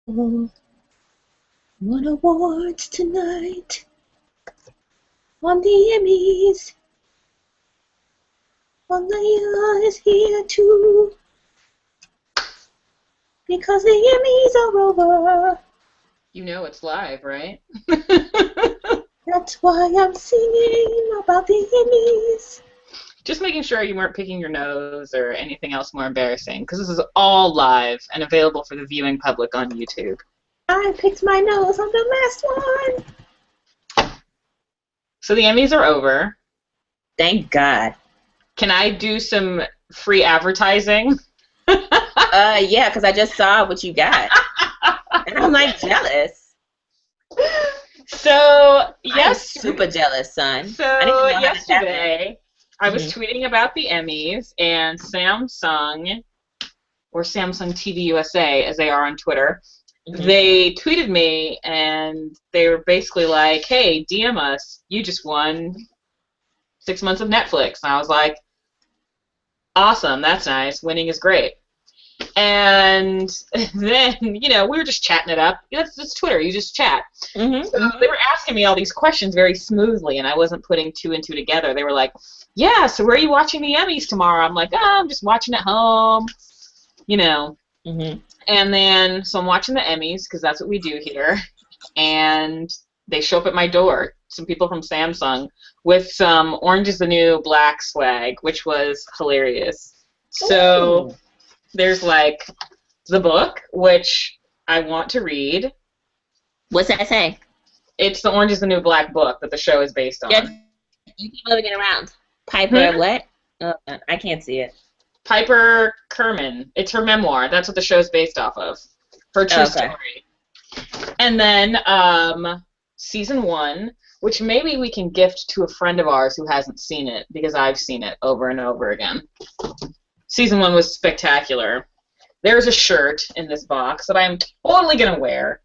Oh, won awards tonight on the Emmys. Malia is here too because the Emmys are over. You know it's live, right? That's why I'm singing about the Emmys. Just making sure you weren't picking your nose or anything else more embarrassing, because this is all live and available for the viewing public on YouTube. I picked my nose on the last one. So the Emmys are over. Thank God. Can I do some free advertising? Yeah, because I just saw what you got. And I'm like jealous. So, yes. Super jealous, son. So, yesterday, I was tweeting about the Emmys, and Samsung, or Samsung TV USA, as they are on Twitter, they tweeted me, and they were basically like, hey, DM us. You just won 6 months of Netflix. And I was like, awesome, that's nice. Winning is great. And then, you know, we were just chatting it up. That's Twitter. You just chat. So they were asking me all these questions very smoothly, and I wasn't putting two and two together. They were like, yeah, so where are you watching the Emmys tomorrow? I'm like, oh, I'm just watching at home, you know. And then, so I'm watching the Emmys, because that's what we do here. And they show up at my door, some people from Samsung, with some Orange is the New Black swag, which was hilarious. So there's, like, the book, which I want to read. What's that say? It's the Orange is the New Black book that the show is based on. Yeah, you keep moving it around. Piper what? I can't see it. Piper Kerman. It's her memoir. That's what the show's based off of. Her true story. And then season 1, which maybe we can gift to a friend of ours who hasn't seen it, because I've seen it over and over again. Season 1 was spectacular. There's a shirt in this box that I'm totally going to wear.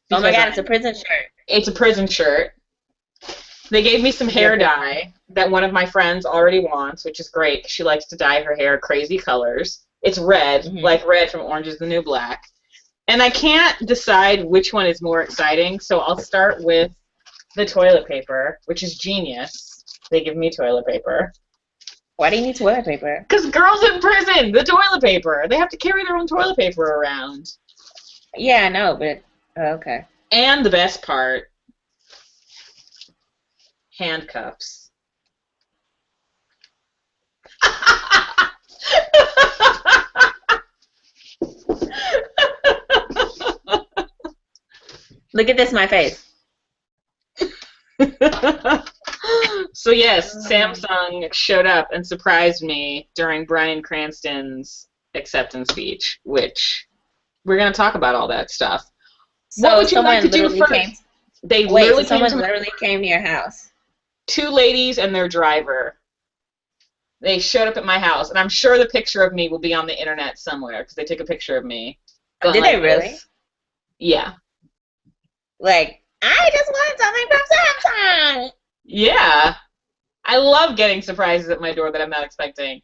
Oh my God, it's a prison shirt. It's a prison shirt. They gave me some hair dye that one of my friends already wants, which is great. She likes to dye her hair crazy colors. It's red, like red from Orange is the New Black. And I can't decide which one is more exciting, so I'll start with the toilet paper, which is genius. They give me toilet paper. Why do you need toilet paper? Because girls in prison, the toilet paper. They have to carry their own toilet paper around. Yeah, I know, but okay. And the best part, handcuffs. Look at this, my face. So yes, Samsung showed up and surprised me during Bryan Cranston's acceptance speech, which we're going to talk about all that stuff. So what would you like to do first? Someone literally came to your house. 2 ladies and their driver. They showed up at my house, and I'm sure the picture of me will be on the internet somewhere, because they took a picture of me. Did they really? Yeah. Like, I just want something from Samsung. Yeah. I love getting surprises at my door that I'm not expecting.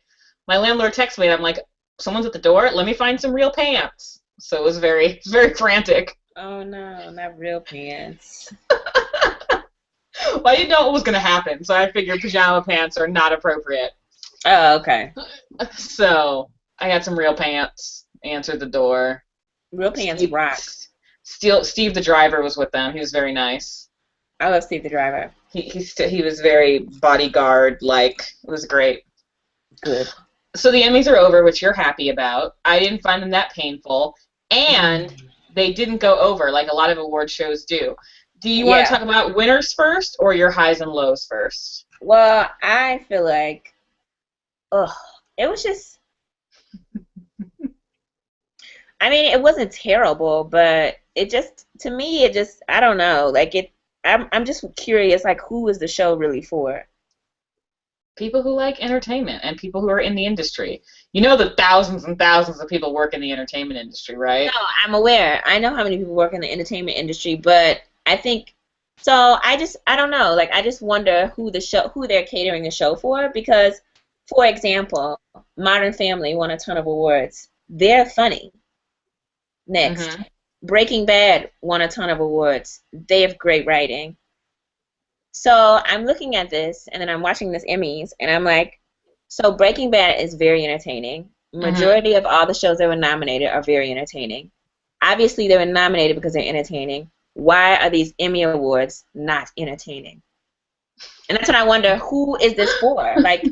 My landlord texts me, and I'm like, someone's at the door? Let me find some real pants. So it was very, very frantic. Oh, no, not real pants. Well, I didn't know what was going to happen, so I figured pajama pants are not appropriate. Oh, okay. So I got some real pants, answered the door. Real pants rock. Steve the driver was with them. He was very nice. I love Steve the driver. He was very bodyguard-like. It was great. Good. So the Emmys are over, which you're happy about. I didn't find them that painful. And they didn't go over like a lot of award shows do. Do you want to talk about winners first or your highs and lows first? Well, I feel like, it was just, I mean, it wasn't terrible, but it just, to me, it just, I don't know, like I'm just curious, like, who is the show really for? People who like entertainment and people who are in the industry. You know that thousands and thousands of people work in the entertainment industry, right? No, I'm aware. I know how many people work in the entertainment industry, but I think, so I don't know, like, I just wonder who they're catering the show for, because, for example, Modern Family won a ton of awards. They're funny. Next, Mm-hmm. Breaking Bad won a ton of awards. They have great writing. So I'm looking at this, and then I'm watching this Emmys, and I'm like, so Breaking Bad is very entertaining. Mm-hmm. Majority of all the shows that were nominated are very entertaining. Obviously, they were nominated because they're entertaining. Why are these Emmy Awards not entertaining? And that's when I wonder, who is this for? Like,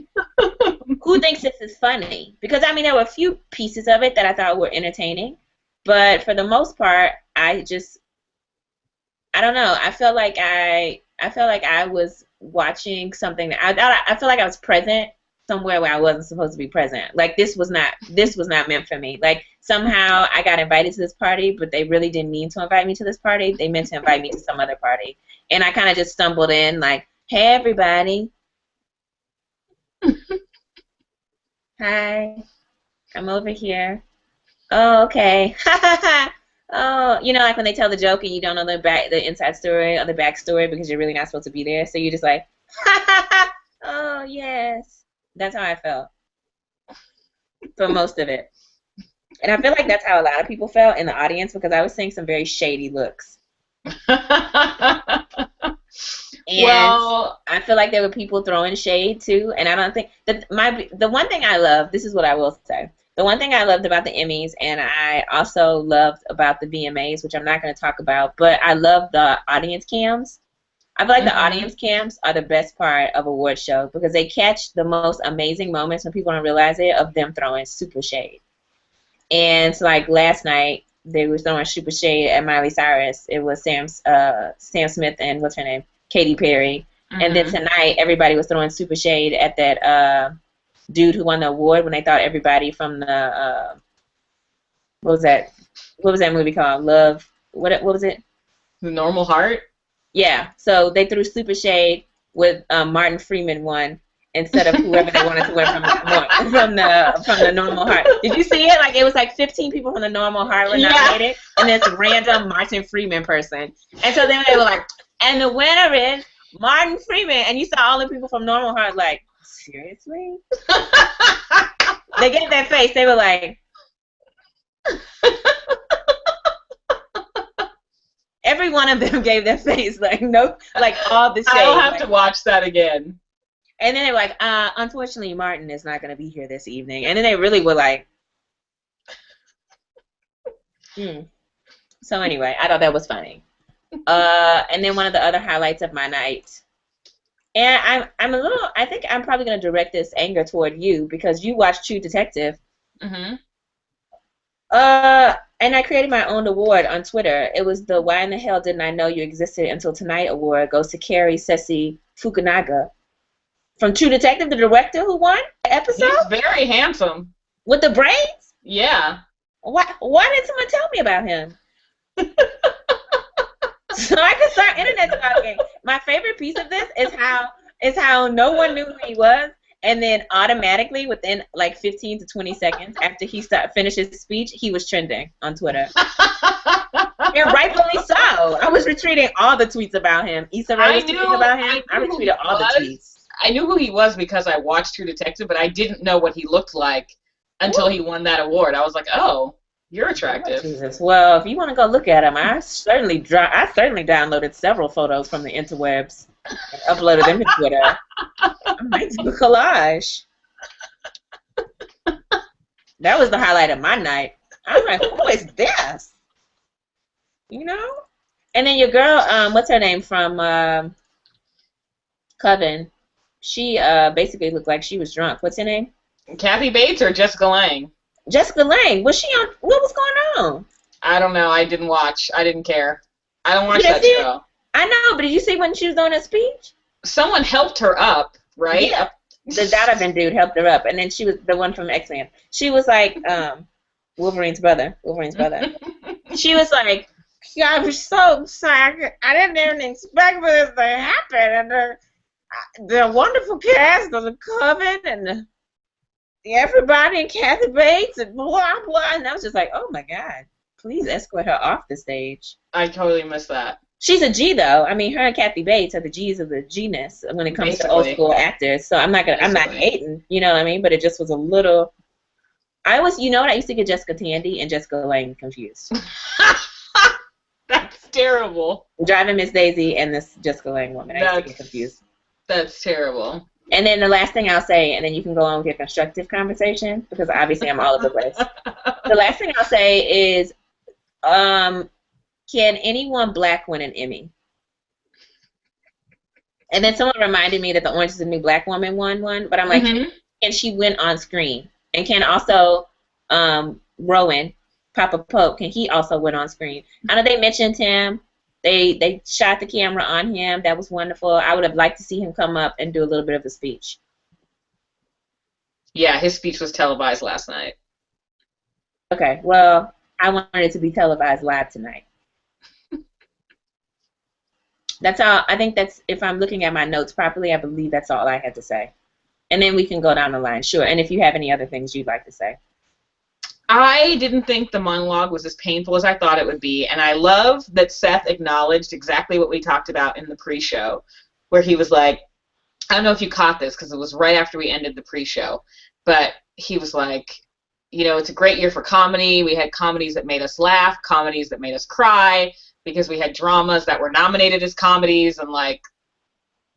who thinks this is funny? Because, I mean, there were a few pieces of it that I thought were entertaining. But for the most part, I don't know. I felt like I was watching something that I feel like I was present somewhere where I wasn't supposed to be present. Like this was not meant for me. Like somehow I got invited to this party, but they really didn't mean to invite me to this party. They meant to invite me to some other party. And I kind of just stumbled in like, "Hey everybody. Hi. I'm over here." "Oh, okay." Oh, you know, like when they tell the joke and you don't know the inside story or the backstory because you're really not supposed to be there. So you're just like, "Oh, yes." That's how I felt for most of it. And I feel like that's how a lot of people felt in the audience because I was seeing some very shady looks. And Well, I feel like there were people throwing shade too. And I don't think that the one thing I love, this is what I will say. The one thing I loved about the Emmys, and I also loved about the VMAs, which I'm not going to talk about, but I love the audience cams. I feel like the mm-hmm. audience cams are the best part of award show because they catch the most amazing moments when people don't realize it of them throwing super shade. And so like last night, they were throwing super shade at Miley Cyrus. It was Sam Smith and what's her name? Katy Perry. And then Mm-hmm. tonight, everybody was throwing super shade at that dude who won the award when they thought everybody from the what was that? What was that movie called? Love. What was it? The Normal Heart. Yeah. So they threw super shade with Martin Freeman won instead of whoever they wanted to win from the Normal Heart. Did you see it? Like it was like 15 people from the Normal Heart were Yeah. nominated, and this random Martin Freeman person. And so then they were like, and the winner is Martin Freeman, and you saw all the people from Normal Heart like, seriously? They gave that face. They were like, every one of them gave that face like no, like all the shade. I'll have like, to watch that again. And then they were like, unfortunately, Martin is not going to be here this evening. And then they really were like, hmm. So anyway, I thought that was funny. And then one of the other highlights of my night, and I think I'm probably going to direct this anger toward you because you watched True Detective. Mm-hmm. And I created my own award on Twitter. It was the Why in the Hell Didn't I Know You Existed Until Tonight award. Goes to Carrie Sessi Fukunaga from True Detective, the director who won the episode. He's very handsome. With the braids? Yeah. Why didn't someone tell me about him? So I could start internet talking. My favorite piece of this is how no one knew who he was, and then automatically within like 15 to 20 seconds after he finished his speech, he was trending on Twitter. And rightfully so. I was retweeting all the tweets about him. Issa Rae was tweeting about him. I retweeted all the tweets. I knew who he was because I watched True Detective, but I didn't know what he looked like until he won that award. I was like, oh, you're attractive. Oh, Jesus. Well, if you want to go look at him, I certainly downloaded several photos from the interwebs and uploaded them to Twitter. I might do a collage. That was the highlight of my night. I was like, who is this? You know? And then your girl, what's her name from Coven? She basically looked like she was drunk. What's her name? Kathy Bates or Jessica Lange? Jessica Lange. Was she on? What was going on? I don't know. I didn't watch. I didn't care. I don't watch that show. I know, but did you see when she was doing her speech? Someone helped her up, right? Yeah. The Donovan dude helped her up, and then she was the one from X-Men. She was like Wolverine's brother. She was like, yeah, I was so sorry. I didn't even expect for this to happen. And the wonderful cast of the Coven and everybody and Kathy Bates and blah, blah. And I was just like, oh, my God. Please escort her off the stage. I totally missed that. She's a G, though. I mean, her and Kathy Bates are the G's of the G-ness when it comes to old school actors. So I'm not hating, you know what I mean? But it just was a little, I was, you know what? I used to get Jessica Tandy and Jessica Lange confused. That's terrible. Driving Miss Daisy and this Jessica Lange woman. I used to get confused. That's terrible. And then the last thing I'll say, and then you can go on with your constructive conversation, because obviously I'm all over the place. The last thing I'll say is, can anyone black win an Emmy? And then someone reminded me that the Orange is the New Black Woman won one, but I'm like, can she win on screen? And can also Rowan, Papa Pope, can he also win on screen? I know they mentioned him. They shot the camera on him. That was wonderful. I would have liked to see him come up and do a little bit of a speech. Yeah, his speech was televised last night. Okay, well, I wanted it to be televised live tonight. That's all. I think that's, if I'm looking at my notes properly, I believe that's all I had to say. And then we can go down the line, sure. And if you have any other things you'd like to say. I didn't think the monologue was as painful as I thought it would be, and I love that Seth acknowledged exactly what we talked about in the pre-show, where he was like, I don't know if you caught this because it was right after we ended the pre-show, but he was like, you know, it's a great year for comedy. We had comedies that made us laugh, comedies that made us cry, because we had dramas that were nominated as comedies, and like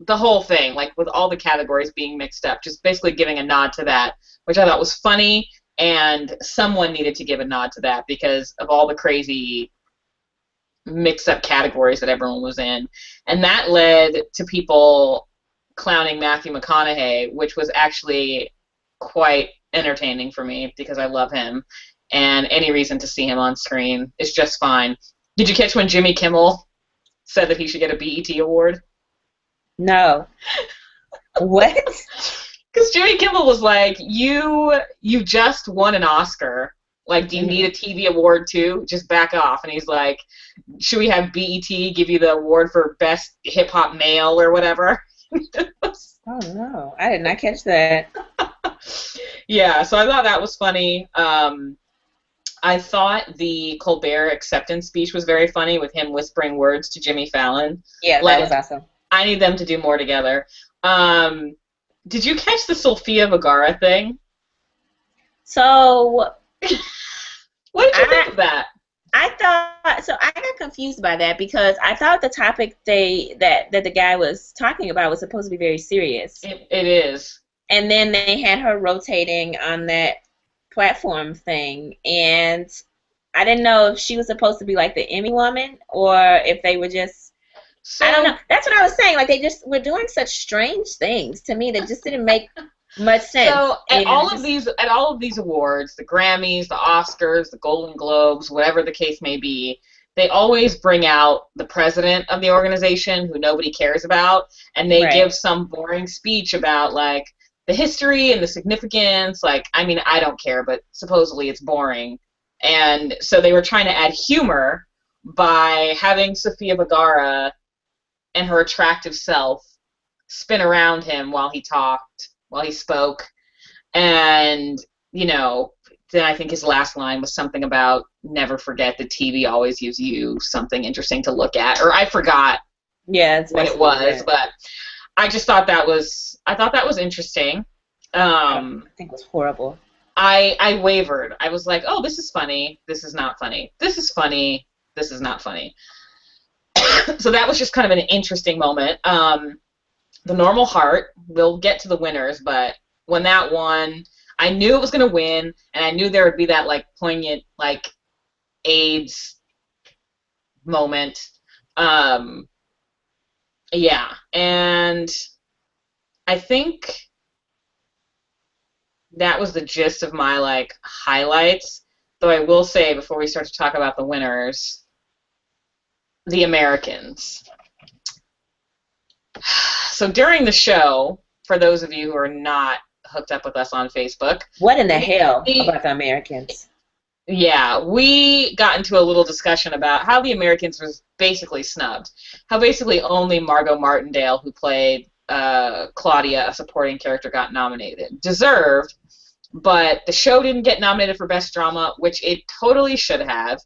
the whole thing, like with all the categories being mixed up, just basically giving a nod to that, which I thought was funny. And someone needed to give a nod to that because of all the crazy mix-up categories that everyone was in. And that led to people clowning Matthew McConaughey, which was actually quite entertaining for me because I love him. And any reason to see him on screen is just fine. Did you catch when Jimmy Kimmel said that he should get a BET award? No. What? Because Jimmy Kimmel was like, you just won an Oscar. Like, do you need a TV award too? Just back off. And he's like, should we have BET give you the award for best hip-hop male or whatever? Oh, no. I did not catch that. Yeah, so I thought that was funny. I thought the Colbert acceptance speech was very funny with him whispering words to Jimmy Fallon. Yeah, that was awesome. I need them to do more together. Did you catch the Sofia Vergara thing? So, what did you think of that? I got confused by that because I thought the topic that the guy was talking about was supposed to be very serious. It is. And then they had her rotating on that platform thing, and I didn't know if she was supposed to be like the Emmy woman or if they were just. So, I don't know. That's what I was saying. Like, they just were doing such strange things to me that just didn't make much sense. So at all of these awards, the Grammys, the Oscars, the Golden Globes, whatever the case may be, they always bring out the president of the organization who nobody cares about, and they give some boring speech about like the history and the significance. Like, I mean, I don't care, but supposedly it's boring. And so they were trying to add humor by having Sofia Vergara and her attractive self spin around him while he spoke. And, you know, then I think his last line was something about never forget that TV always gives you something interesting to look at. Or I forgot what it was, but I just thought that was interesting. I think it was horrible. I wavered. I was like, oh, this is funny. This is not funny. This is funny. This is not funny. So that was just kind of an interesting moment. The Normal Heart, we'll get to the winners, but when that won, I knew it was going to win, and I knew there would be that like poignant like AIDS moment. Yeah, and I think that was the gist of my like highlights. Though I will say before we start to talk about the winners, the Americans. So during the show, for those of you who are not hooked up with us on Facebook, what in the hell about the Americans? Yeah, we got into a little discussion about how the Americans was basically snubbed. How basically only Margot Martindale, who played Claudia, a supporting character, got nominated. Deserved, but the show didn't get nominated for Best Drama, which it totally should have.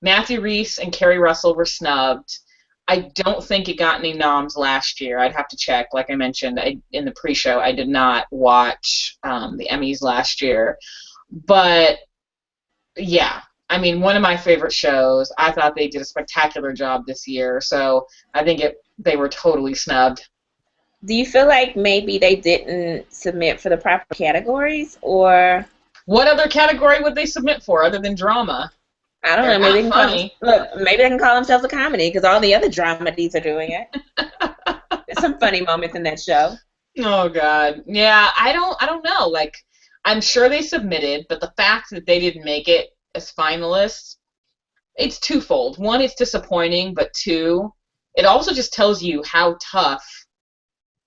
Matthew Rhys and Kerry Russell were snubbed. I don't think it got any noms last year. I'd have to check. Like I mentioned in the pre-show, I did not watch the Emmys last year. But, yeah, I mean, one of my favorite shows. I thought they did a spectacular job this year. So I think they were totally snubbed. Do you feel like maybe they didn't submit for the proper categories, or What other category would they submit for other than drama? I don't They're know? Maybe they not can funny. maybe they can call themselves a comedy because all the other dramedies are doing it. There's some funny moments in that show. Oh God. Yeah, I don't know. Like, I'm sure they submitted, but the fact that they didn't make it as finalists, it's twofold. One, it's disappointing, but two, it also just tells you how tough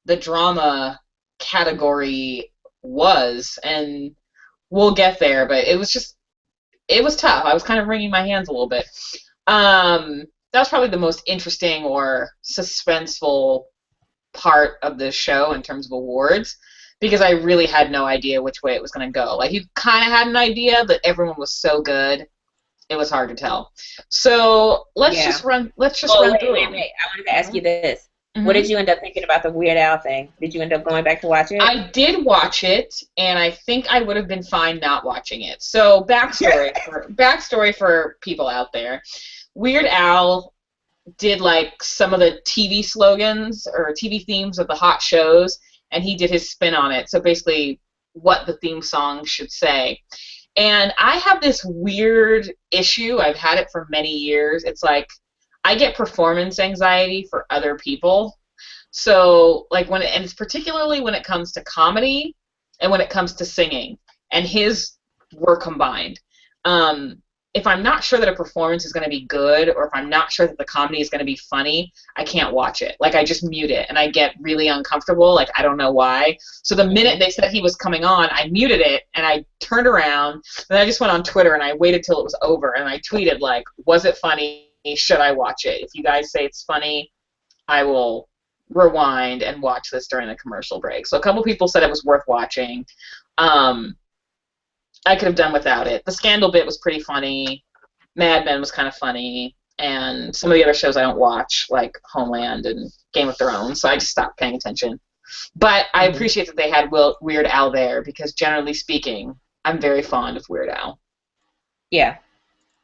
the drama category was, and we'll get there, but it was tough. I was kind of wringing my hands a little bit. That was probably the most interesting or suspenseful part of the show in terms of awards, because I really had no idea which way it was going to go. Like, you kind of had an idea, but everyone was so good, it was hard to tell. So let's just run through wait. I wanted to ask you this. Mm-hmm. What did you end up thinking about the Weird Al thing? Did you end up going back to watch it? I did watch it, and I think I would have been fine not watching it. So backstory for people out there. Weird Al did like some of the TV slogans or TV themes of the hot shows, and he did his spin on it. So basically what the theme song should say. And I have this weird issue. I've had it for many years. It's like I get performance anxiety for other people. So, like, and it's particularly when it comes to comedy and when it comes to singing, and his were combined. If I'm not sure that a performance is going to be good, or if I'm not sure that the comedy is going to be funny, I can't watch it. Like, I just mute it, and I get really uncomfortable. Like, I don't know why. So the minute they said he was coming on, I muted it, and I turned around, and I just went on Twitter, and I waited till it was over, and I tweeted, like, was it funny? Should I watch it? If you guys say it's funny, I will rewind and watch this during the commercial break. So a couple people said it was worth watching. I could have done without it. The Scandal bit was pretty funny. Mad Men was kind of funny. And some of the other shows I don't watch, like Homeland and Game of Thrones, so I just stopped paying attention. But I appreciate that they had Weird Al there, because generally speaking, I'm very fond of Weird Al. Yeah.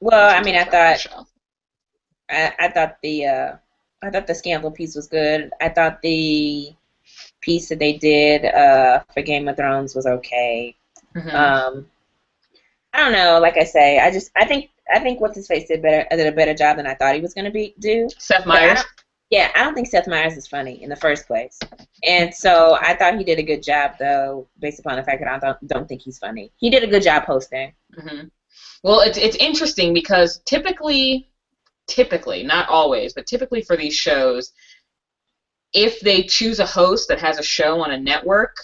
Well, I mean, I thought the Scandal piece was good. I thought the piece that they did for Game of Thrones was okay. Mm-hmm. I don't know. Like I say, I think What's His Face did a better job than I thought he was going to do. Seth Myers. I don't think Seth Myers is funny in the first place, and so I thought he did a good job, though, based upon the fact that I don't think he's funny. He did a good job hosting. Mm-hmm. Well, it's interesting because typically, not always, but typically for these shows, if they choose a host that has a show on a network,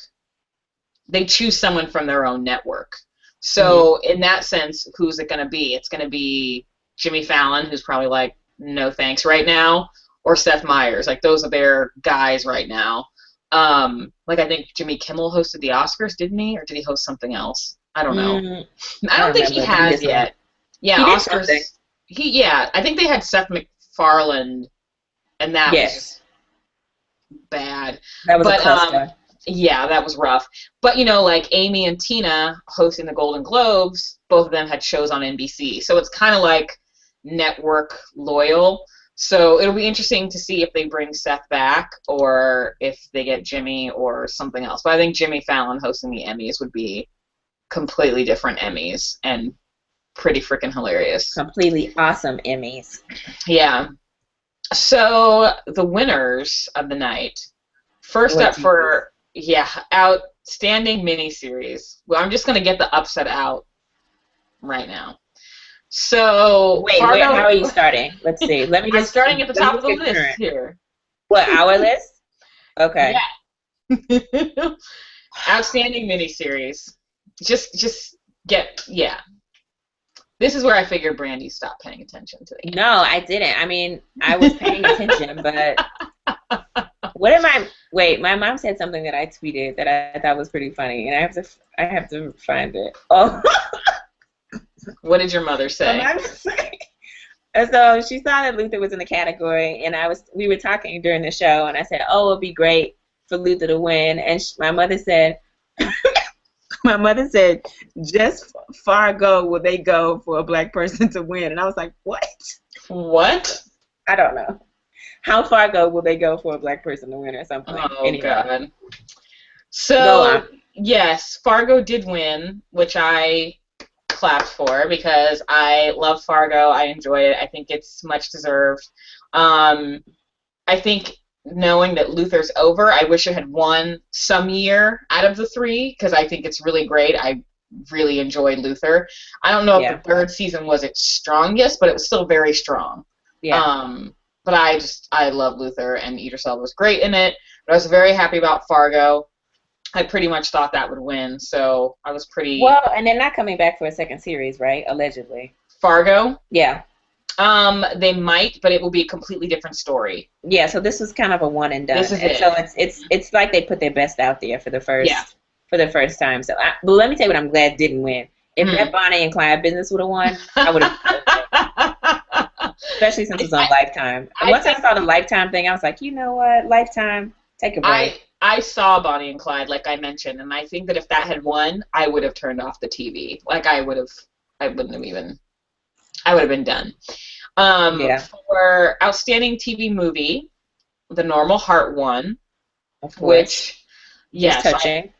they choose someone from their own network. So in that sense, who's it going to be? It's going to be Jimmy Fallon, who's probably like, no thanks right now, or Seth Myers. Like, those are their guys right now. Like, I think Jimmy Kimmel hosted the Oscars, didn't he? Or did he host something else? I don't know. I don't think he has yet. Yeah, Oscars. I think they had Seth MacFarlane, and that was bad. That was a cluster. Yeah, that was rough. But, like Amy and Tina hosting the Golden Globes, both of them had shows on NBC. So it's kind of like network loyal. So it'll be interesting to see if they bring Seth back or if they get Jimmy or something else. But I think Jimmy Fallon hosting the Emmys would be completely different Emmys and pretty freaking hilarious. Completely awesome Emmys. Yeah. So the winners of the night. First up for outstanding miniseries. Well, I'm just going to get the upset out right now. So wait, how are you starting? Let's see. I'm starting at the top of the list here. What, our list? Okay. Yeah. Outstanding miniseries. Just get This is where I figured Brandy stopped paying attention to the game. No, I didn't. I mean, I was paying attention, but my mom said something that I tweeted that I thought was pretty funny, and I have to find it. Oh. What did your mother say? And so she saw that Luther was in the category, and we were talking during the show, and I said, "Oh, it'd be great for Luther to win." And my mother said, "My mother said, just Fargo will they go for a black person to win?" And I was like, "What? What? I don't know. How Fargo will they go for a black person to win or something?" Oh anyway. God. So yes, Fargo did win, which I clapped for because I love Fargo. I enjoy it. I think it's much deserved. I think knowing that Luther's over, I wish it had won some year out of the three because I think it's really great. I really enjoyed Luther. I don't know if the third season was its strongest, but it was still very strong. Yeah. But I love Luther, and Idris Elba was great in it. But I was very happy about Fargo. I pretty much thought that would win, so I was pretty... Well, and they're not coming back for a second series, right? Allegedly. Fargo? Yeah. They might, but it will be a completely different story. Yeah, so this was kind of a one and done. This is it. So it's like they put their best out there for the first time. So, but let me tell you what I'm glad didn't win. If that Bonnie and Clyde business would have won, I would have. Especially since it was on Lifetime. And once I saw the Lifetime thing, I was like, you know what, Lifetime, take a break. I saw Bonnie and Clyde, like I mentioned, and I think that if that had won, I would have turned off the TV. Like I would have been done. For Outstanding TV Movie, The Normal Heart won, which, yes, touching.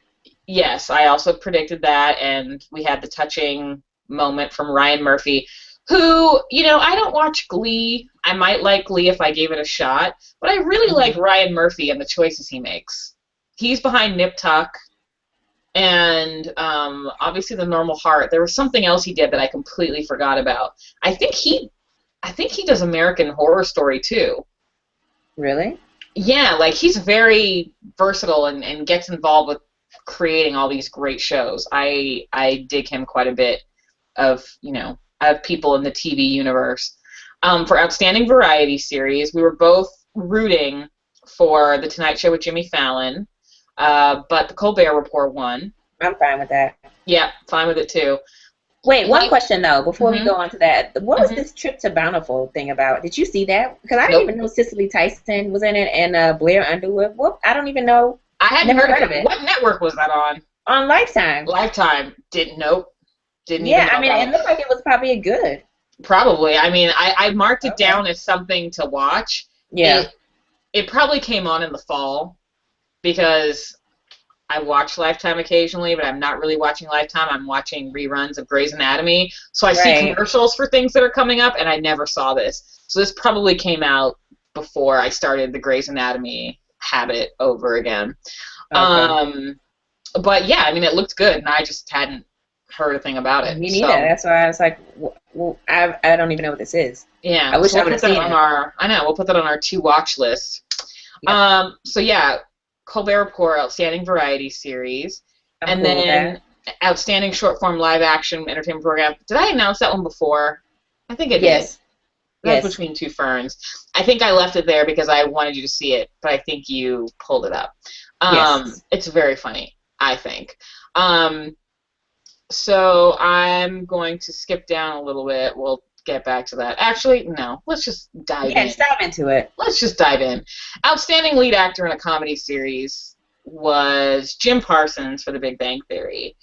I also predicted that, and we had the touching moment from Ryan Murphy, who, I don't watch Glee. I might like Glee if I gave it a shot, but I really like Ryan Murphy and the choices he makes. He's behind Nip Tuck, and obviously The Normal Heart. There was something else he did that I completely forgot about. I think he does American Horror Story too. Really? Yeah, like he's very versatile and gets involved with creating all these great shows. I dig him quite a bit of people in the TV universe. For Outstanding Variety Series, we were both rooting for The Tonight Show with Jimmy Fallon, but The Colbert Report won. I'm fine with that. Yeah, fine with it too. Wait, one question though, before we go on to that. What was this trip to Bountiful thing about? Did you see that? Because I didn't even know Cicely Tyson was in it and Blair Underwood. Well, I don't even know. I hadn't heard of it. What network was that on? On Lifetime. Lifetime. Didn't even know. It looked like it was probably a good. Probably. I mean, I marked it down as something to watch. Yeah. It probably came on in the fall because I watch Lifetime occasionally, but I'm not really watching Lifetime. I'm watching reruns of Grey's Anatomy. So I see commercials for things that are coming up, and I never saw this. So this probably came out before I started the Grey's Anatomy habit over again. Okay. But yeah, I mean, it looked good, and I just hadn't heard a thing about it. Me neither. That's why I was like, well, I don't even know what this is. Yeah. I wish I would have seen it. I know. We'll put that on our to-watch list. Yep. So yeah, Colbert Report, Outstanding Variety Series, and then Outstanding Short-Form Live-Action Entertainment Program. Did I announce that one before? I think I did. Yes. That's Between Two Ferns. I think I left it there because I wanted you to see it, but I think you pulled it up. Yes. It's very funny, I think. So I'm going to skip down a little bit. We'll get back to that. Actually, no. Let's just dive in. Yeah, dive into it. Let's just dive in. Outstanding Lead Actor in a Comedy Series was Jim Parsons for The Big Bang Theory.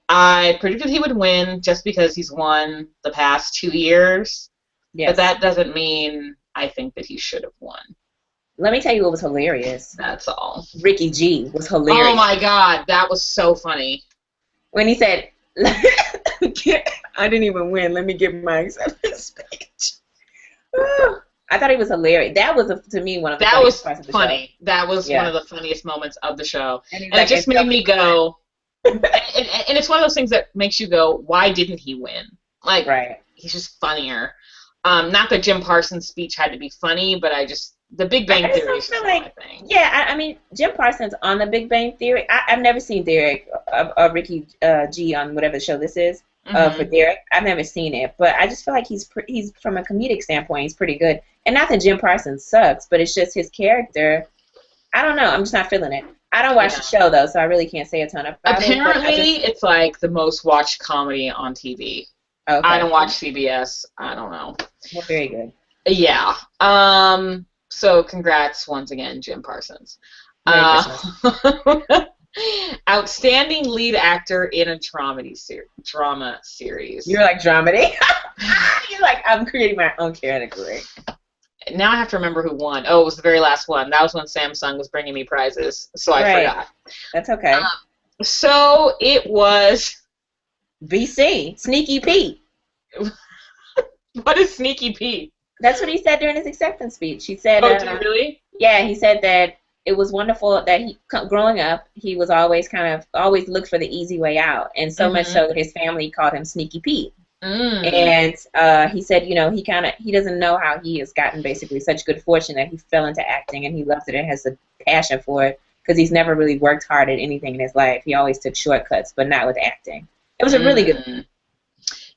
I predicted he would win just because he's won the past 2 years. Yes. But that doesn't mean I think that he should have won. Let me tell you what was hilarious. That's all. Ricky G was hilarious. Oh my God, that was so funny. When he said, I didn't even win. Let me give my acceptance speech. I thought he was hilarious. That was, to me, one of the funniest parts of the show. That was one of the funniest moments of the show. And it just made me go, and it's one of those things that makes you go, why didn't he win? Like, he's just funnier. Not that Jim Parsons' speech had to be funny, but The Big Bang Theory is just my thing. Yeah, I mean, Jim Parsons on The Big Bang Theory, I've never seen Derek or Ricky G on whatever show this is for Derek. I've never seen it, but I just feel like he's from a comedic standpoint, he's pretty good. And not that Jim Parsons sucks, but it's just his character. I don't know. I'm just not feeling it. I don't watch the show, though, so I really can't say a ton about it. Apparently, it's like the most watched comedy on TV. Okay. I don't watch CBS. I don't know. Well, very good. Yeah. So congrats once again, Jim Parsons. Merry Christmas. Outstanding lead actor in a drama series. You're like dramedy. You're like, I'm creating my own category. Now I have to remember who won. Oh, it was the very last one. That was when Samsung was bringing me prizes, so I forgot. That's okay. So it was VC, Sneaky Pete. What is Sneaky Pete? That's what he said during his acceptance speech. He said, "Oh, did he really?" Yeah, he said that it was wonderful that growing up, he was always always looked for the easy way out, and so much so that his family called him Sneaky Pete. And he said, he doesn't know how he has gotten basically such good fortune that he fell into acting, and he loves it and has a passion for it because he's never really worked hard at anything in his life. He always took shortcuts, but not with acting. It was a really good.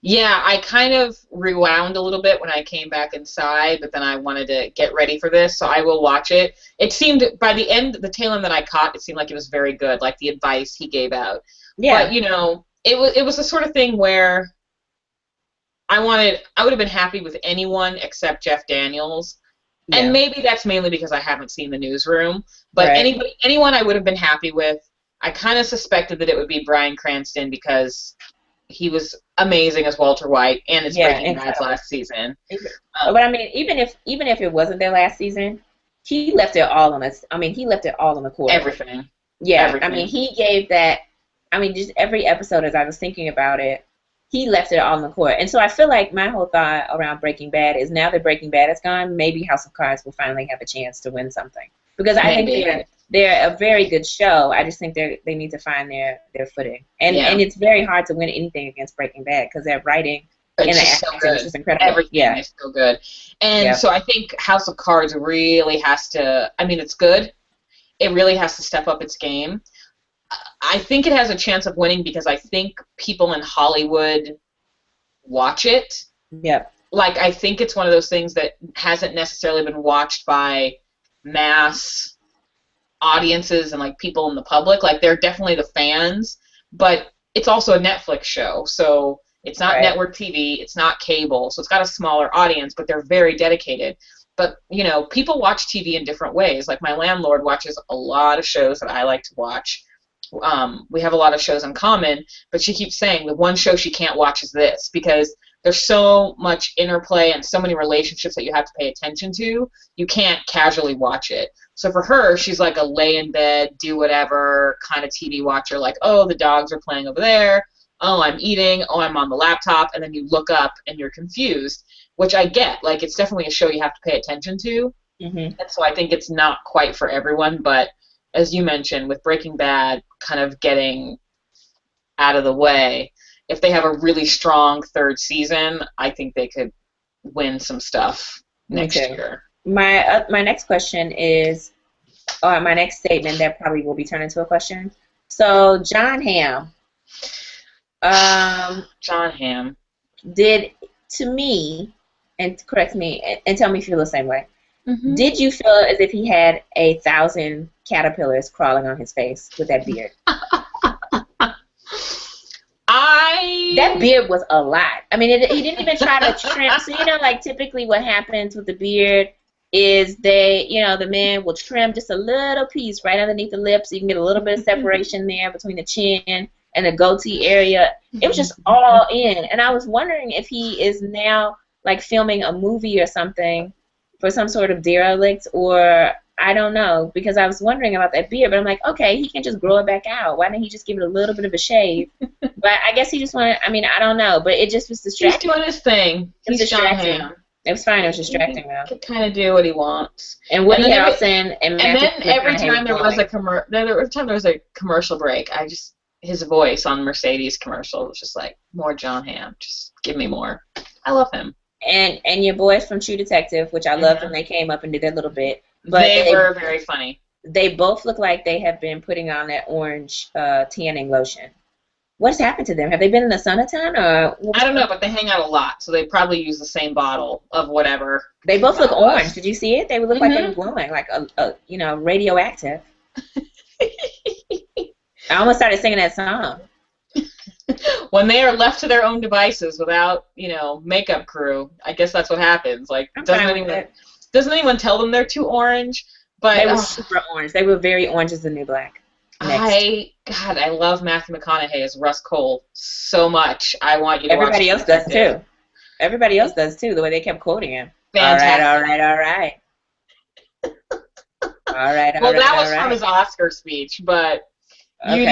Yeah, I kind of rewound a little bit when I came back inside, but then I wanted to get ready for this, so I will watch it. It seemed, by the tail end that I caught, it seemed like it was very good, like the advice he gave out. Yeah. But, it was the sort of thing where I would have been happy with anyone except Jeff Daniels. Yeah. And maybe that's mainly because I haven't seen The Newsroom, but anyone I would have been happy with. I kind of suspected that it would be Bryan Cranston because he was amazing as Walter White, and it's Breaking Bad's last season. But I mean, even if it wasn't their last season, he left it all on us. I mean, he left it all on the court. Everything. Yeah. Everything. I mean, he gave that. I mean, just every episode as I was thinking about it, he left it all on the court. And so I feel like my whole thought around Breaking Bad is now that Breaking Bad is gone, maybe House of Cards will finally have a chance to win something. Because I think they're a very good show. I just think they need to find their footing. And it's very hard to win anything against Breaking Bad because their writing and the acting is just incredible. Everything is so good. And so I think House of Cards really has to, I mean, it's good. It really has to step up its game. I think it has a chance of winning because I think people in Hollywood watch it. Yep. Like, I think it's one of those things that hasn't necessarily been watched by mass audiences and, like, people in the public. Like, they're definitely the fans, but it's also a Netflix show, so it's not network TV, it's not cable, so it's got a smaller audience, but they're very dedicated. But, people watch TV in different ways. Like, my landlord watches a lot of shows that I like to watch. We have a lot of shows in common, but she keeps saying the one show she can't watch is this because there's so much interplay and so many relationships that you have to pay attention to. You can't casually watch it. So for her, she's like a lay in bed, do whatever kind of TV watcher, like, oh, the dogs are playing over there. Oh, I'm eating. Oh, I'm on the laptop. And then you look up and you're confused, which I get. Like, it's definitely a show you have to pay attention to. And so I think it's not quite for everyone, but as you mentioned, with Breaking Bad kind of getting out of the way, if they have a really strong third season, I think they could win some stuff next year. My next question is, or my next statement that probably will be turned into a question. So Jon Hamm. Jon Hamm. Did, to me, and correct me, and tell me if you feel the same way, did you feel as if he had 1,000 caterpillars crawling on his face with that beard? That beard was a lot. I mean, he didn't even try to trim. So, like typically what happens with the beard is the man will trim just a little piece right underneath the lips so you can get a little bit of separation there between the chin and the goatee area. It was just all in. And I was wondering if he is now, like, filming a movie or something for some sort of derelict, or I don't know, because I was wondering about that beard, but I'm like, okay, he can just grow it back out. Why didn't he just give it a little bit of a shave? But I guess he just wanted, I mean, I don't know, but it just was distracting. He's doing his thing. He's Jon Hamm. It was fine. It was distracting, though. He can kind of do what he wants. And Woody Harrelson and then every time there was a commercial break, his voice on Mercedes commercial was just like, more Jon Hamm. Just give me more. I love him. And your boys from True Detective, which I loved when they came up and did their little bit. But they were very funny. They both look like they have been putting on that orange tanning lotion. What's happened to them? Have they been in the sun a ton? Or I don't know, but they hang out a lot, so they probably use the same bottle of whatever. They both look orange. Did you see it? They would look like they were glowing, like radioactive. I almost started singing that song. When they are left to their own devices without, makeup crew, I guess that's what happens. Like, doesn't anyone tell them they're too orange? But they were super orange. They were very orange as the new black. I love Matthew McConaughey as Russ Cole so much. I want you to watch. Everybody else does too. Everybody else does too. The way they kept quoting him. Fantastic. All right. Well, that was from his Oscar speech, but you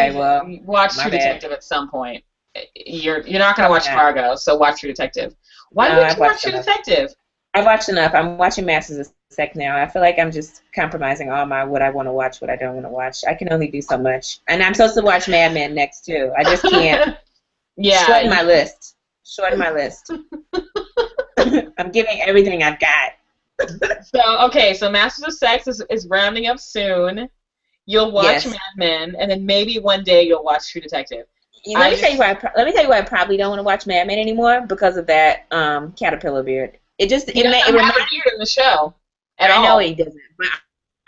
watch True Detective at some point. You're not going to watch Fargo, so watch True Detective. Why would you watch True Detective? I've watched enough. I'm watching Masters of Sex now. I feel like I'm just compromising all my what I want to watch, what I don't want to watch. I can only do so much. And I'm supposed to watch Mad Men next, too. I just can't. Shorten my list. I'm giving everything I've got. So Masters of Sex is rounding up soon. You'll watch Mad Men, and then maybe one day you'll watch True Detective. Let me tell you why I probably don't want to watch Mad Men anymore, because of that caterpillar beard. It reminds me in the show. I know he doesn't, but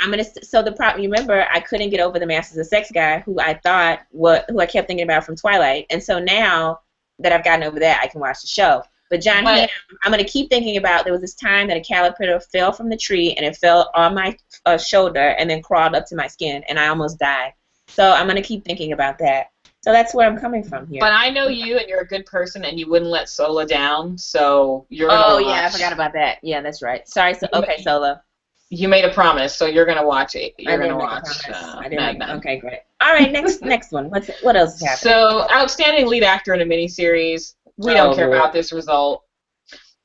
I'm gonna. So the problem, you remember, I couldn't get over the Masters of Sex guy, who I kept thinking about from Twilight, and so now that I've gotten over that, I can watch the show. But John Hamm, I'm gonna keep thinking about. There was this time that a caterpillar fell from the tree and it fell on my shoulder and then crawled up to my skin, and I almost died. So I'm gonna keep thinking about that. So that's where I'm coming from here. But I know you, and you're a good person, and you wouldn't let Sola down, so you're going to watch. Oh, yeah, I forgot about that. Yeah, that's right. Sorry, Sola. You made a promise, so you're going to watch it. You're going to watch. Okay, great. All right, next one. What else is happening? So, outstanding lead actor in a miniseries. We don't care about this result.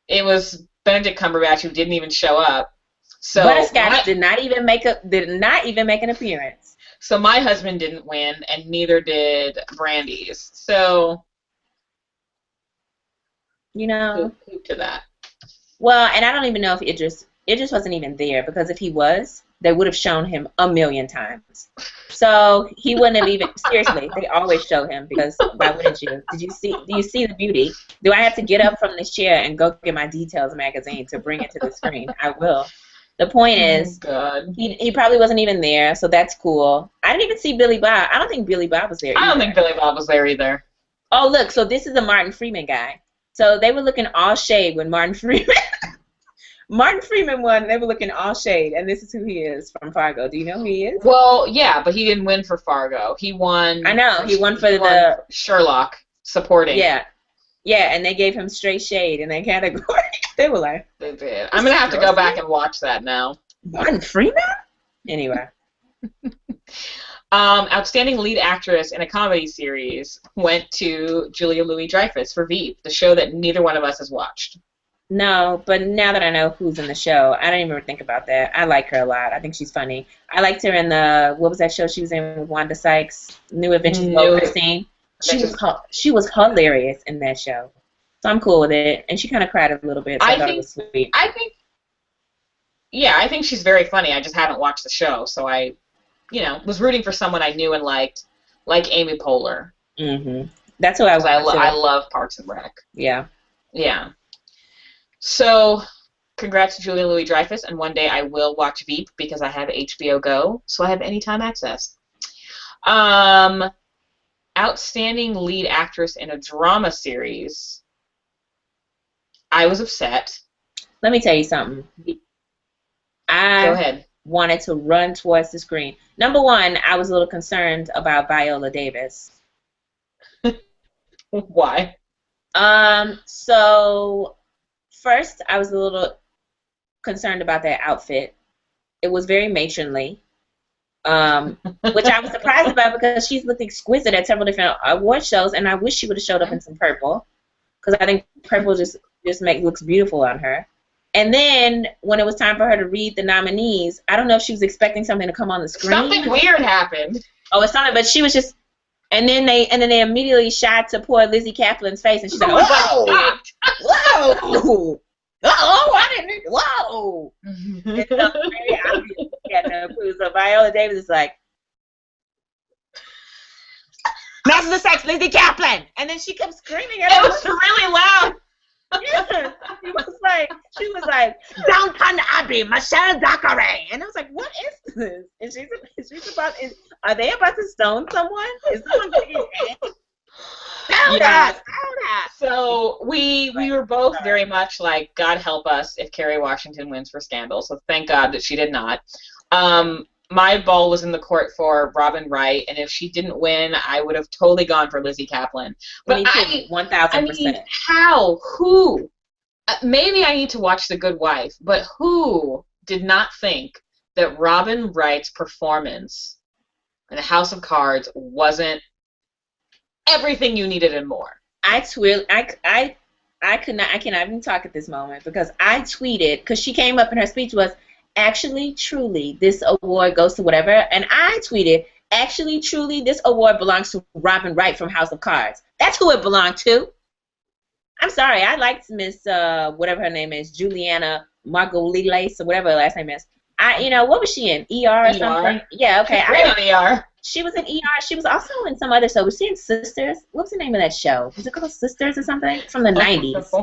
It was Benedict Cumberbatch, who didn't even show up. So Butterscotch did not even make an appearance. So my husband didn't win, and neither did Brandy's. So, who to that? Well, and I don't even know if Idris wasn't even there, because if he was, they would have shown him a million times. So he wouldn't have even. Seriously, they always show him, because why wouldn't you? Do you see the beauty? Do I have to get up from this chair and go get my Details magazine to bring it to the screen? I will. The point is, he probably wasn't even there, so that's cool. I didn't even see Billy Bob. I don't think Billy Bob was there either. I don't think Billy Bob was there either. Oh, look, so this is the Martin Freeman guy. So they were looking all shade when Martin Freeman won, and they were looking all shade, and this is who he is from Fargo. Do you know who he is? Well, yeah, but he didn't win for Fargo. He won. I know. He won for the Sherlock supporting. Yeah. Yeah, and they gave him straight shade in that category. They were like... They did. I'm going to have to go back and watch that now. Martin Freeman? Anyway. Outstanding lead actress in a comedy series went to Julia Louis-Dreyfus for Veep, the show that neither one of us has watched. No, but now that I know who's in the show, I don't even think about that. I like her a lot. I think she's funny. I liked her in what was that show she was in with Wanda Sykes? New Adventures of Lois Christine. She was hilarious in that show. So I'm cool with it. And she kind of cried a little bit, so I thought it was sweet. I think she's very funny. I just haven't watched the show, so I, was rooting for someone I knew and liked, like Amy Poehler. Mm-hmm. That's who I love Parks and Rec. Yeah. Yeah. So, congrats to Julia Louis-Dreyfus, and one day I will watch Veep because I have HBO Go, so I have anytime access. Outstanding lead actress in a drama series. I was upset. Let me tell you something. Go ahead. Wanted to run towards the screen. Number one, I was a little concerned about Viola Davis. Why? So first, I was a little concerned about that outfit. It was very matronly. Which I was surprised about because she's looked exquisite at several different award shows, and I wish she would have showed up in some purple, because I think purple just looks beautiful on her. And then when it was time for her to read the nominees, I don't know if she was expecting something to come on the screen. Something weird happened. Oh, it's something, but she was just, and then they immediately shot to poor Lizzie Kaplan's face, and she's like, whoa, whoa. Oh, I didn't. Whoa! It's so very obvious. So Viola Davis is like, Masters of Sex, Lizzie Kaplan, and then she kept screaming at her. It was really loud. Yeah, she was like, Downton Abbey, Michelle Dockeray, and I was like, what is this? And are they about to stone someone? Is someone getting hit? Yeah. So we were both very much like, God help us if Kerry Washington wins for Scandal. So thank God that she did not. My ball was in the court for Robin Wright, and if she didn't win, I would have totally gone for Lizzie Kaplan. But Me too, 1,000%. I mean, how? Who? Maybe I need to watch The Good Wife, but who did not think that Robin Wright's performance in The House of Cards wasn't everything you needed and more? I cannot even talk at this moment because I tweeted, because she came up and her speech was, actually, truly, this award goes to whatever, and I tweeted, actually, truly, this award belongs to Robin Wright from House of Cards. That's who it belonged to. I'm sorry, I liked Miss, whatever her name is, Juliana Margolies, or whatever her last name is. What was she in? ER or something? Yeah, okay. ER. She was in ER. She was also in some other show. Was she in Sisters? What was the name of that show? Was it called Sisters or something? From the 90s.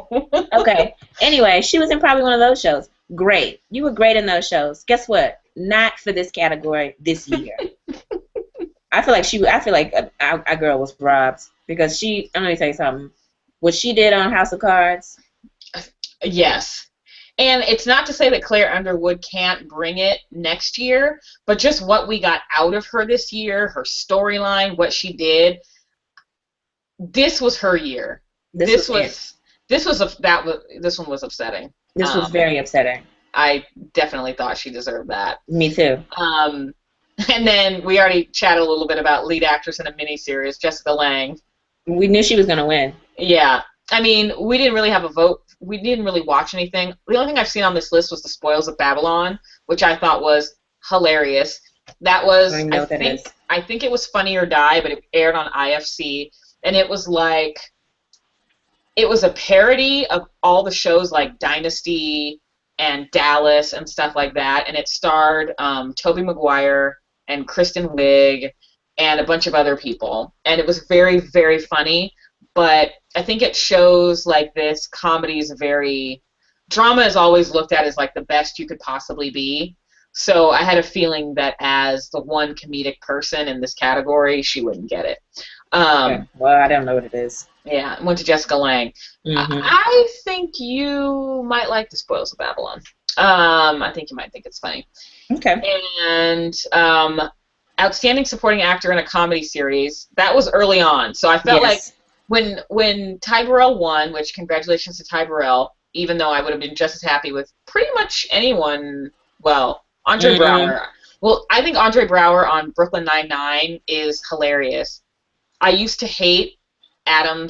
Okay. Anyway, she was in probably one of those shows. Great. You were great in those shows. Guess what? Not for this category this year. I feel like our girl was robbed because let me tell you something. What she did on House of Cards. Yes. And it's not to say that Claire Underwood can't bring it next year, but just what we got out of her this year, her storyline, what she did, this was her year. This one was upsetting. This was very upsetting. I definitely thought she deserved that. Me too. And then we already chatted a little bit about lead actress in a miniseries, Jessica Lange. We knew she was going to win. Yeah. I mean, we didn't really have a vote. We didn't really watch anything. The only thing I've seen on this list was The Spoils of Babylon, which I thought was hilarious. That was, I think it was Funny or Die, but it aired on IFC, and it was a parody of all the shows like Dynasty and Dallas and stuff like that, and it starred Tobey Maguire and Kristen Wiig and a bunch of other people, and it was very, very funny. But I think it shows like this comedy is drama is always looked at as like the best you could possibly be. So I had a feeling that as the one comedic person in this category, she wouldn't get it. Okay. Well, I don't know what it is. Yeah, I went to Jessica Lange. Mm-hmm. I think you might like The Spoils of Babylon. I think you might think it's funny. Okay. And Outstanding Supporting Actor in a Comedy Series, that was early on. So I felt like when Ty Burrell won, which congratulations to Ty Burrell, even though I would have been just as happy with pretty much anyone, well, Andre Braugher. Well, I think Andre Braugher on Brooklyn Nine-Nine is hilarious. I used to hate Adam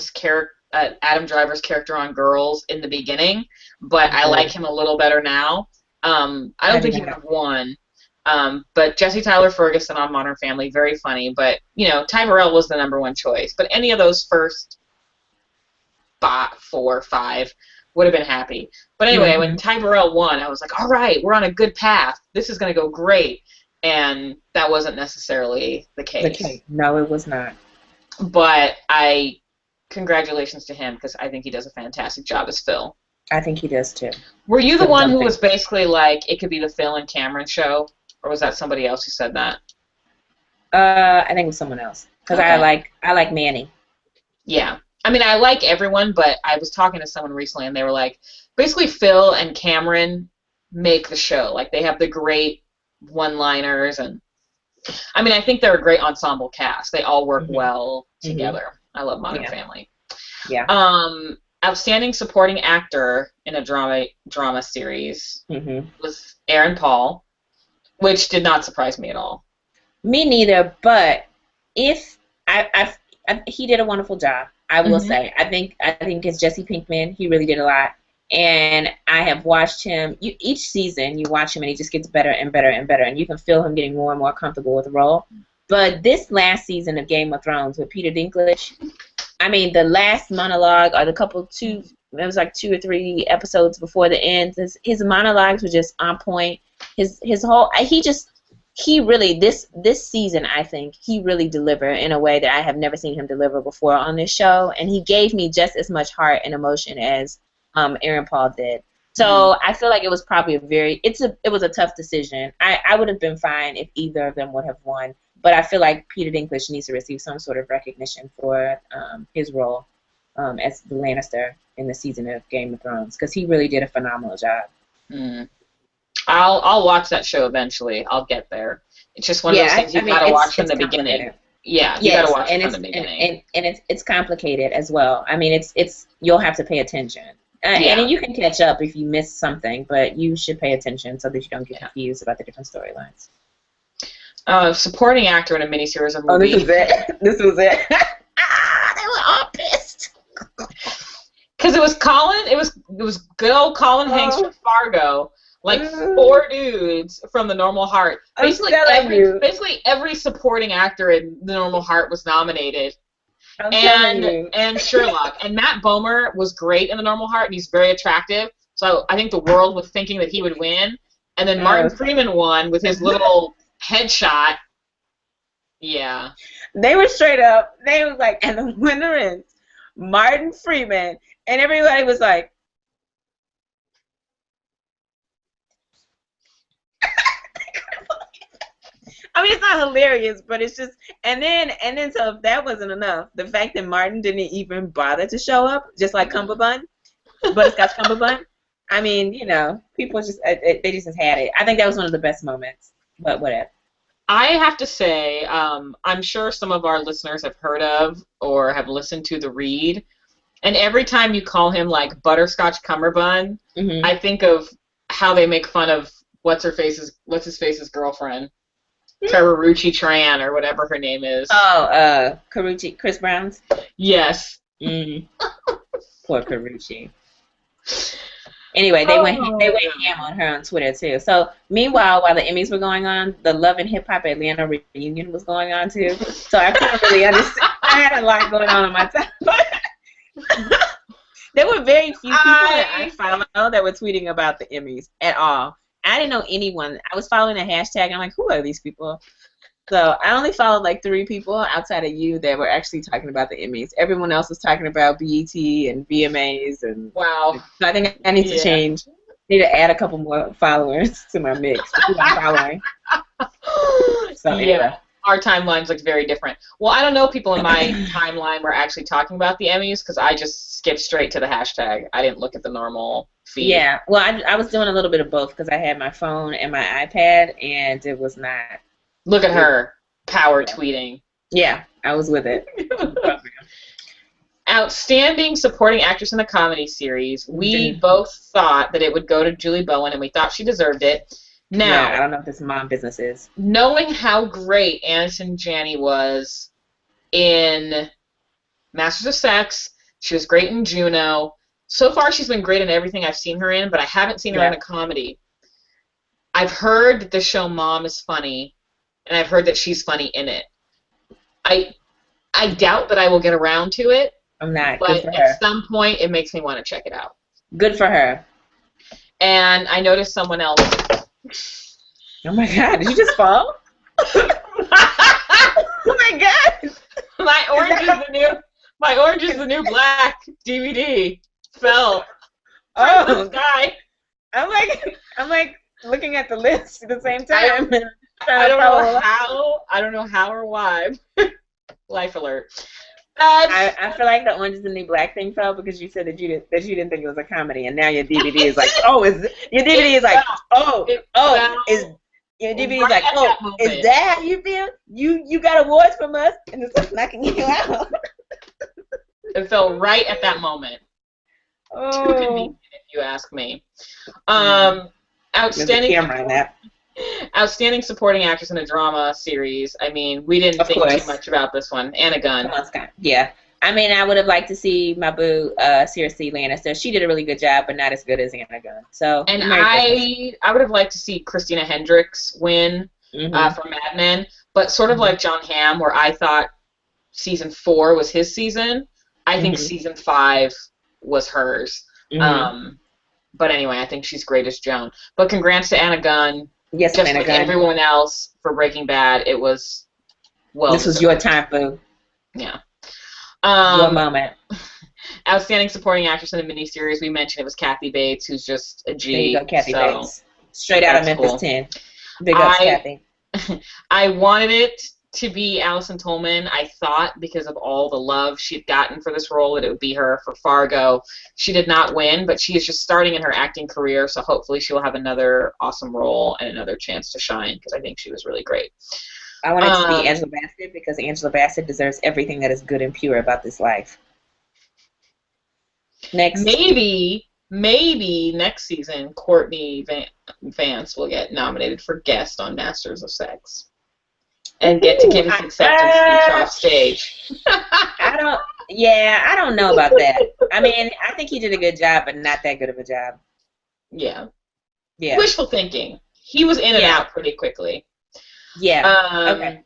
Driver's character on Girls in the beginning, but I like him a little better now. I don't think he would have won. But Jesse Tyler Ferguson on Modern Family, very funny. But, Ty Burrell was the number one choice. But any of those first 4 or 5 would have been happy. But anyway, when Ty Burrell won, I was like, all right, we're on a good path. This is going to go great. And that wasn't necessarily the case. No, it was not. But congratulations to him because I think he does a fantastic job as Phil. I think he does too. Were you the one who was basically like, it could be the Phil and Cameron show? Or was that somebody else who said that? I think it was someone else. Because I like Manny. Yeah. I mean, I like everyone, but I was talking to someone recently, and they were like, basically Phil and Cameron make the show. Like, they have the great one-liners. And I mean, I think they're a great ensemble cast. They all work well together. I love Modern Family. Yeah. Outstanding Supporting Actor in a drama series was Aaron Paul, which did not surprise me at all. Me neither, but he did a wonderful job, I will say. I think it's Jesse Pinkman. He really did a lot. And I have watched him, each season you watch him and he just gets better and better and better, and you can feel him getting more and more comfortable with the role. But this last season of Game of Thrones with Peter Dinklage, I mean, the last monologue, or it was like 2 or 3 episodes before the end, his monologues were just on point. His whole, he really, this season, I think, he really delivered in a way that I have never seen him deliver before on this show, and he gave me just as much heart and emotion as Aaron Paul did. So I feel like it was probably it was a tough decision. I would have been fine if either of them would have won. But I feel like Peter Dinklage needs to receive some sort of recognition for his role as the Lannister in the season of Game of Thrones, because he really did a phenomenal job. Mm. I'll watch that show eventually. I'll get there. It's just one of those things you've got to watch from the beginning. Yeah, you got to watch it from the beginning. And it's complicated as well. I mean, it's you'll have to pay attention. And you can catch up if you miss something, but you should pay attention so that you don't get confused about the different storylines. Supporting actor in a miniseries or movie. Oh, this was it. They were all pissed. Because it was Colin. It was good old Colin Hanks from Fargo. Like 4 dudes from The Normal Heart. Basically every supporting actor in The Normal Heart was nominated. And Sherlock. And Matt Bomer was great in The Normal Heart, and he's very attractive. So I think the world was thinking that he would win. And then Martin Freeman won with his little headshot. Yeah. They were straight up. They was like, and the winner is Martin Freeman. And everybody was like, I mean, it's not hilarious, but it's just, and then so if that wasn't enough, the fact that Martin didn't even bother to show up, just like Cumberbund, Butterscotch Cumberbund. I mean, you know, people just, they just had it. I think that was one of the best moments, but whatever. I have to say, I'm sure some of our listeners have heard of or have listened to The Read, and every time you call him like Butterscotch Cumberbund, I think of how they make fun of what's his face's girlfriend. Karuchi Tran or whatever her name is. Oh, Karuchi, Chris Brown's? Yes. Poor Karuchi. Anyway, they went ham on her on Twitter too. So meanwhile, while the Emmys were going on, the Love and Hip Hop Atlanta reunion was going on too. So I couldn't really understand. I had a lot going on my time. There were very few people that I followed that were tweeting about the Emmys at all. I didn't know anyone. I was following a hashtag, and I'm like, who are these people? So I only followed like 3 people outside of you that were actually talking about the Emmys. Everyone else was talking about BET and VMAs. And wow. So I think I need to change. I need to add a couple more followers to my mix. Who I'm following. So anyway. Our timelines look very different. Well, I don't know if people in my timeline were actually talking about the Emmys because I just skipped straight to the hashtag. I didn't look at the normal feed. Yeah, well, I was doing a little bit of both because I had my phone and my iPad, and it was not. Look at her, power tweeting. Yeah, I was with it. Outstanding supporting actress in a comedy series. We both thought that it would go to Julie Bowen, and we thought she deserved it. Now, I don't know what this mom business is. Knowing how great Aniston Janney was in Masters of Sex, she was great in Juno. So far, she's been great in everything I've seen her in, but I haven't seen her in a comedy. I've heard that the show Mom is funny, and I've heard that she's funny in it. I doubt that I will get around to it. I'm not. But at some point, it makes me want to check it out. Good for her. And I noticed someone else. Oh my God! Did you just fall? Oh my God! My Orange is the New Black DVD fell. Oh, this guy. I'm like looking at the list at the same time. I don't know how or why. Life alert. I feel like the Orange is the New Black thing fell because you said that you didn't think it was a comedy, and now your DVD is like, your DVD is like is that how you feel? You got awards from us, and it's like knocking you out. It fell right at that moment. Oh. Too convenient, if you ask me. Outstanding supporting actress in a drama series. I mean, we didn't think too much about this one. Anna Gunn. Yeah. I mean, I would have liked to see my boo, Cersei Lannister. She did a really good job, but not as good as Anna Gunn. So. And I would have liked to see Christina Hendricks win for Mad Men, but sort of like John Hamm, where I thought season 4 was his season. I think season 5 was hers. But anyway, I think she's great as Joan. But congrats to Anna Gunn. Yes, just like everyone else for Breaking Bad, it was this was your time, boo. Yeah. Your moment. Outstanding supporting actress in a miniseries. We mentioned it was Kathy Bates, who's just a G. There you go, Kathy Bates. Straight out of Memphis 10. Big ups, Kathy. I wanted it to be Allison Tolman. I thought because of all the love she'd gotten for this role that it would be her for Fargo. She did not win, but she is just starting in her acting career, so hopefully she'll have another awesome role and another chance to shine because I think she was really great. I want it to be Angela Bassett because Angela Bassett deserves everything that is good and pure about this life. Next. Maybe next season Courtney Vance will get nominated for guest on Masters of Sex. And get to give his acceptance speech off stage. I don't know about that. I mean, I think he did a good job, but not that good of a job. Yeah. Yeah. Wishful thinking. He was in and out pretty quickly. Yeah. Okay.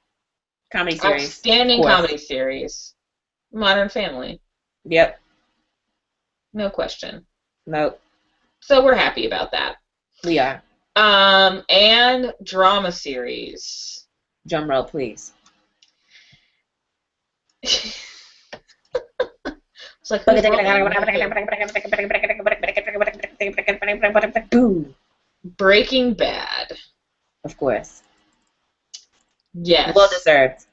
Comedy series. Outstanding comedy series. Modern Family. Yep. No question. Nope. So we're happy about that. We are. And drama series. Drum roll, please. It's like Breaking Bad. Of course. Yes. Well deserved.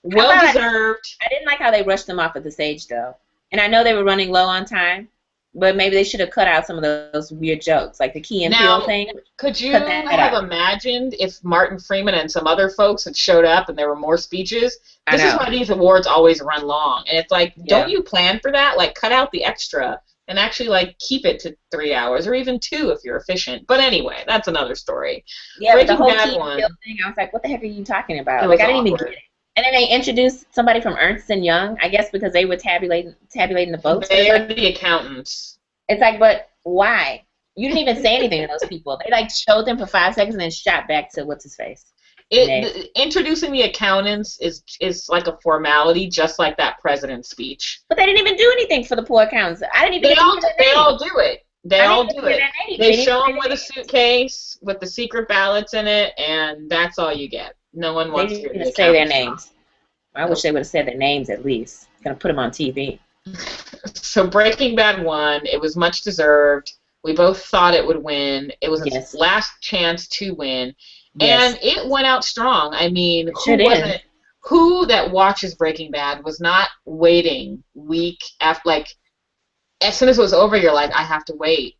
Well deserved. I didn't like how they rushed them off at the stage, though. And I know they were running low on time, but maybe they should have cut out some of those weird jokes, like the Key and Peele thing. Could you have imagined if Martin Freeman and some other folks had showed up and there were more speeches? This is why these awards always run long. And it's like, don't you plan for that? Like, cut out the extra and actually, like, keep it to 3 hours or even 2 if you're efficient. But anyway, that's another story. Yeah, but the whole Key and Peele thing, I was like, what the heck are you talking about? Like, I didn't even get it. And then they introduced somebody from Ernst & Young, I guess because they were tabulating the votes. They are the accountants. It's like, but why? You didn't even say anything to those people. They, like, showed them for 5 seconds and then shot back to what's-his-face. Introducing the accountants is like a formality, just like that president's speech. But they didn't even do anything for the poor accountants. I didn't even They all do it. They show them with a suitcase with the secret ballots in it, and that's all you get. No one wants to hear say their names. I wish they would have said their names at least. Gonna put them on TV. So Breaking Bad won. It was much deserved. We both thought it would win. It was its last chance to win, and it went out strong. I mean, who that watches Breaking Bad was not waiting week after? Like, as soon as it was over, you're like, I have to wait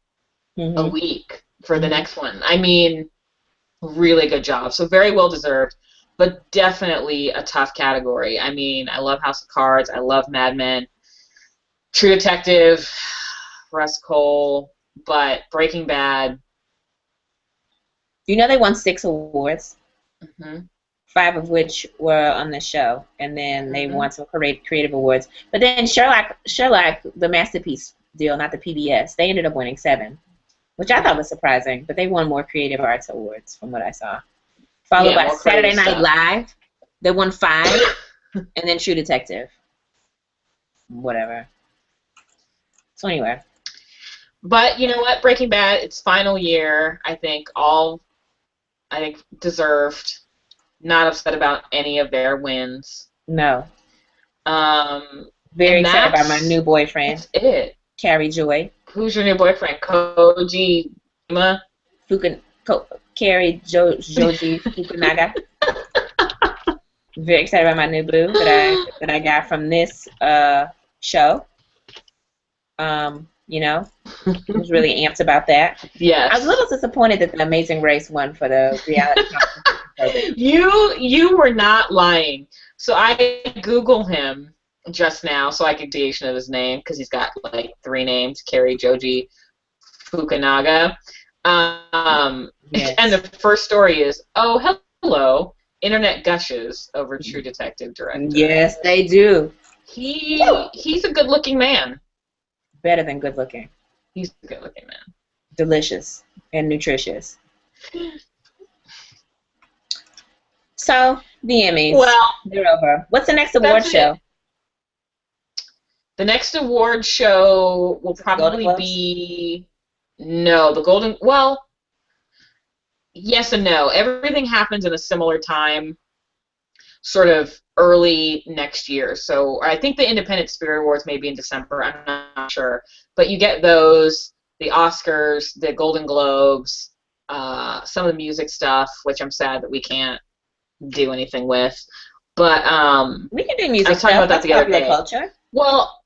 a week for the next one. I mean, really good job. So very well deserved, but definitely a tough category. I mean, I love House of Cards. I love Mad Men. True Detective, Russ Cole, but Breaking Bad. You know they won 6 awards, 5 of which were on the show, and then they won some creative awards. But then Sherlock, the Masterpiece deal, not the PBS, they ended up winning 7, which I thought was surprising. But they won more creative arts awards from what I saw. Followed by Saturday Night Live, they won 5, and then True Detective. Whatever. So anyway. But you know what? Breaking Bad, its final year, I think deserved. Not upset about any of their wins. No. Very excited about my new boyfriend. That's it. Carrie Joy. Who's your new boyfriend? Koji Carrie Joji Fukunaga. Very excited about my new boo that I got from this show. You know, I was really amped about that. Yes. I was a little disappointed that The Amazing Race won for the reality competition. You were not lying. So I Googled him just now so I could creation of his name because he's got like 3 names: Carrie Joji Fukunaga. And the first story is, oh, hello, internet gushes over True Detective director. Yes, they do. He's a good-looking man. Better than good looking. He's a good-looking man. Delicious and nutritious. So, the Emmys. Well, they're over. What's the next award show? The next award show will probably be... No, the Golden... Well, yes and no. Everything happens in a similar time, sort of early next year. So I think the Independent Spirit Awards may be in December. I'm not sure. But you get those, the Oscars, the Golden Globes, some of the music stuff, which I'm sad that we can't do anything with. But we can do I music was talking stuff. about that That's the other popular day. culture. Well,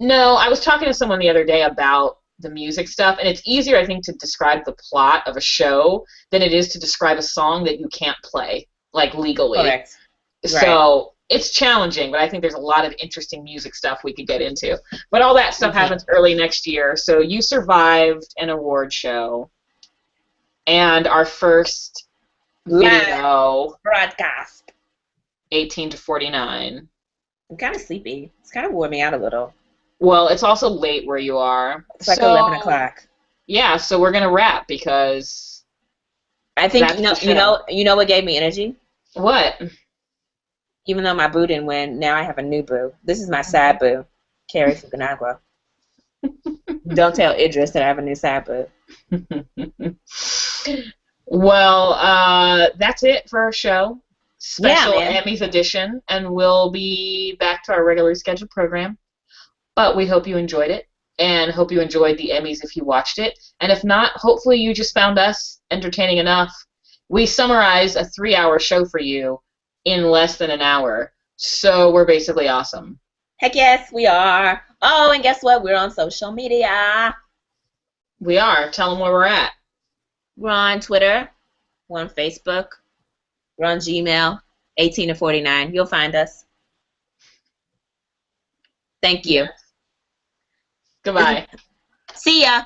no, I was talking to someone the other day about the music stuff, and it's easier, I think, to describe the plot of a show than it is to describe a song that you can't play, like, legally. Correct. Right. So it's challenging, but I think there's a lot of interesting music stuff we could get into. But all that stuff happens early next year. So you survived an award show and our first video broadcast. 18 to 49. I'm kind of sleepy. It's kind of wore me out a little. Well, it's also late where you are. It's like 11 o'clock. Yeah, so we're gonna wrap because I think you know what gave me energy? What? Even though my boo didn't win, now I have a new boo. This is my side boo, Carrie Fukunaga. Don't tell Idris that I have a new side boo. Well, that's it for our show. Special Yeah, Emmys edition, and we'll be back to our regularly scheduled program. But we hope you enjoyed it, and hope you enjoyed the Emmys if you watched it. And if not, hopefully you just found us entertaining enough. We summarize a 3-hour show for you in less than an hour, so we're basically awesome. Heck yes, we are. Oh, and guess what? We're on social media. We are. Tell them where we're at. We're on Twitter. We're on Facebook. We're on Gmail. 18 to 49. You'll find us. Thank you. Goodbye. See ya.